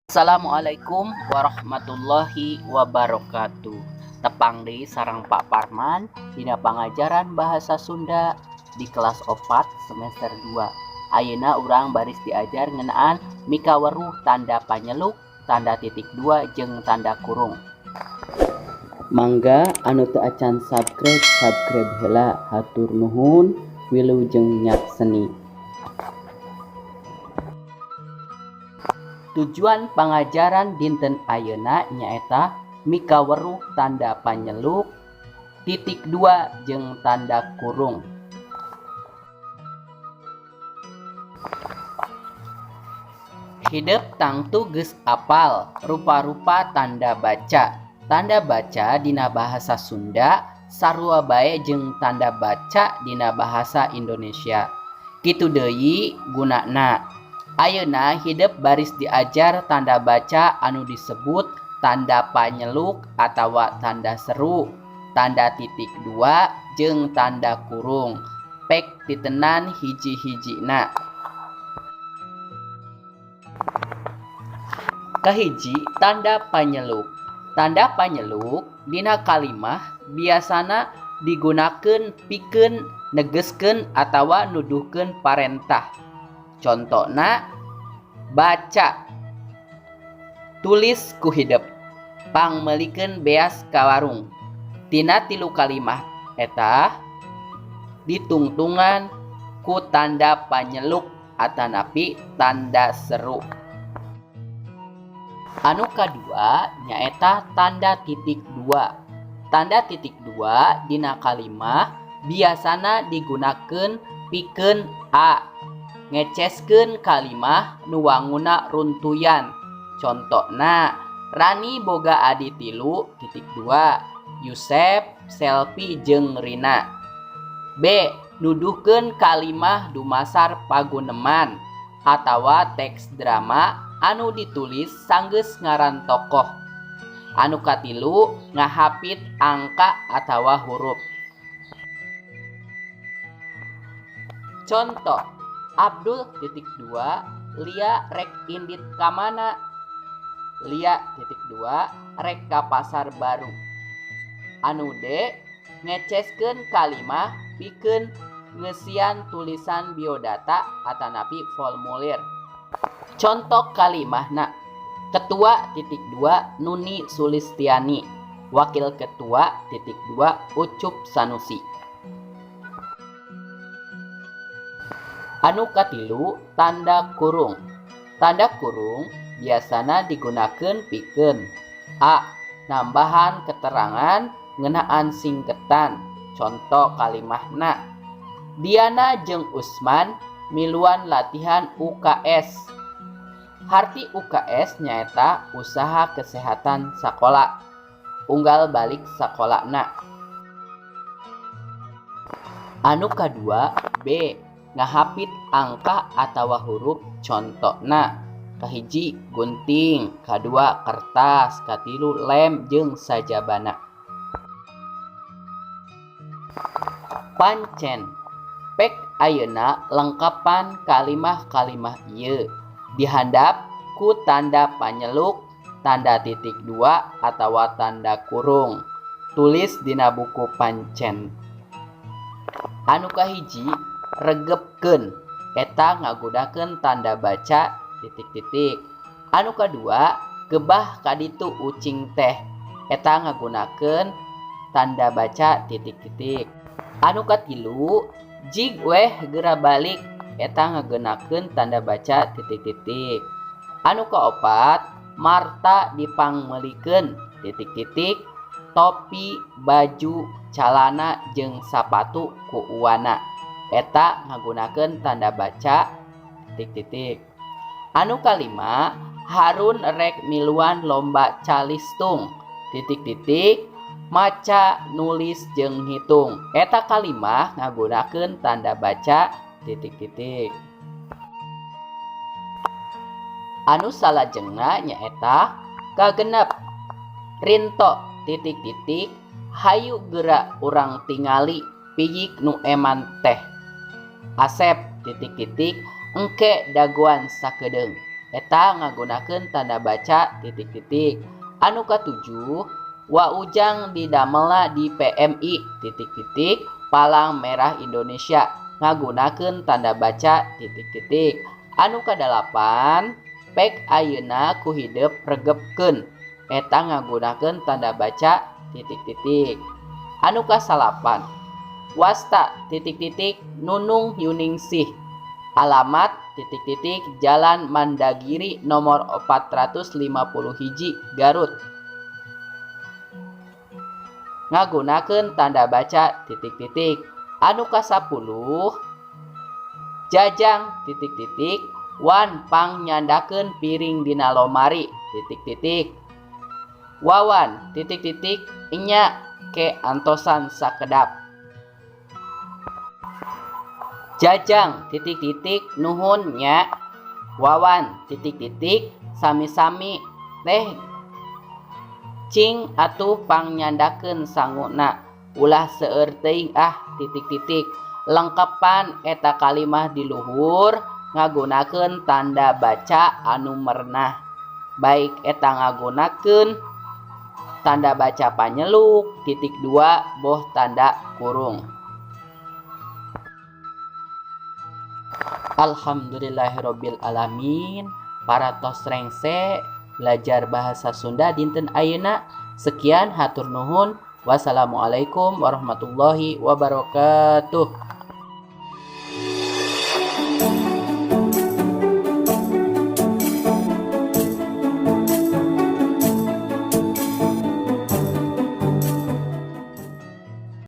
Assalamualaikum warahmatullahi wabarakatuh. Tepang deui sareng Pak Parman dina pangajaran bahasa Sunda di kelas 4 semester 2. Ayeuna urang baris diajar ngeunaan mika weruh tanda panyeluk, tanda titik 2 jeung tanda kurung. Mangga anu teu acan subscribe heula, hatur nuhun. Wilujeng Nyat Seni. Tujuan pangajaran dinten ayeuna nyaeta mika weruh tanda panyeluk, titik 2 jeung tanda kurung. Hideuk tangtu geus apal rupa-rupa tanda baca. Tanda baca dina bahasa Sunda sarua bae jeung tanda baca dina bahasa Indonesia. Kitu deui gunana. Ayeuna hideuk baris diajar tanda baca anu disebut tanda panyeluk atawa tanda seru, tanda titik 2 jeung tanda kurung. Pek titenan hiji-hijina. Kahiji, tanda panyeluk. Tanda panyeluk dina kalimah biasana digunakeun pikeun negeskeun atawa nuduhkeun parentah. Contona baca, tulis ku hideep, pangmelikeun beas ka warung. Tina tilu kalimah eta ditungtungan ku tanda panyeluk atanapi tanda seru. Anu kadua nyaeta tanda titik 2. Tanda titik 2 dina kalimah biasana digunakeun pikeun A, ngeceskeun kalimah nu wanguna runtuyan. Contona Rani boga adi 3.2, Yusep, Selfie jeung Rina. B, nuduhkeun kalimah dumasar paguneman atawa teks drama anu ditulis sanggeus ngaran tokoh. Anu katilu ngahapit angka atawa huruf. Contoh, Abdul titik 2 Lia rek indit ka mana? Lia titik 2 rek ka pasar baru. Anu D, ngeceskeun kalimah pikeun ngeusian tulisan biodata atanapi formulir. Contoh kalimahna, Ketua titik 2 Nuni Sulistiani, Wakil Ketua titik 2 Ucup Sanusi. Anu katilu, tanda kurung. Tanda kurung biasana digunakeun pikeun A, nambahan keterangan ngeunaan singketan. Contoh kalimahna, Diana jeung Usman miluan latihan UKS. Harti UKS nyaeta usaha kesehatan sakola. Unggal balik sakolana. Anu kadua B, ngahapit angka atawa huruf. Contona kahiji gunting, kadua kertas, katilu lem jeung sajabana. Pancen pek ayeuna lengkapan kalimah-kalimah ieu dihandap ku tanda panyeluk, tanda titik 2 atawa tanda kurung. Tulis dina buku pancen. Anu kahiji regepkeun, eta ngagunakeun tanda baca titik-titik. Anu kadua gebah kaditu ucing teh, eta ngagunakeun tanda baca titik-titik. Anu katilu jig weh geura balik, eta ngagunakeun tanda baca titik-titik. Anu kaopat Marta dipangmelikeun titik-titik topi, baju, calana jeung sapatu ku uwana, eta ngagunakeun tanda baca titik-titik. Anu kalima Harun rek miluan lomba calistung titik-titik maca, nulis jeung hitung, eta kalimah ngagunakeun tanda baca titik-titik. Anu salajengna nyaeta kagenep. Rinto titik-titik hayu geura urang tingali piyik nu eman teh. Asep titik-titik engke daguan sakedeung, eta ngagunakeun tanda baca titik-titik. Anu katujuh, Waujang didamelna di PMI titik-titik Palang Merah Indonesia ngagunakeun tanda baca titik-titik. Anu kadalapan, pek ayeuna ku hideuk regepkeun eta ngagunakeun tanda baca titik-titik. Anu kasalapan, wasta titik-titik Nunung Yuningsih alamat titik-titik Jalan Mandagiri nomor 451 Garut ngagunakeun tanda baca titik-titik. Anu kasapuluh, Jajang titik-titik Wan pang nyandakeun piring dina lomari titik-titik. Wawan titik-titik enya ke antosan sakedap. Jajang titik-titik nuhun nya. Wawan titik-titik sami-sami teh cing atuh pang nyandakeun sanguna ulah seueur teuing titik-titik. Lengkepan eta kalimah di luhur ngagunakeun tanda baca anu merenah. Baik eta ngagunakeun tanda baca panyeluk titik 2 boh tanda kurung. Alhamdulillahirabbil alamin. Para tos rengse belajar bahasa Sunda dinten ayeuna. Sekian, hatur nuhun. Wassalamualaikum warahmatullahi wabarakatuh.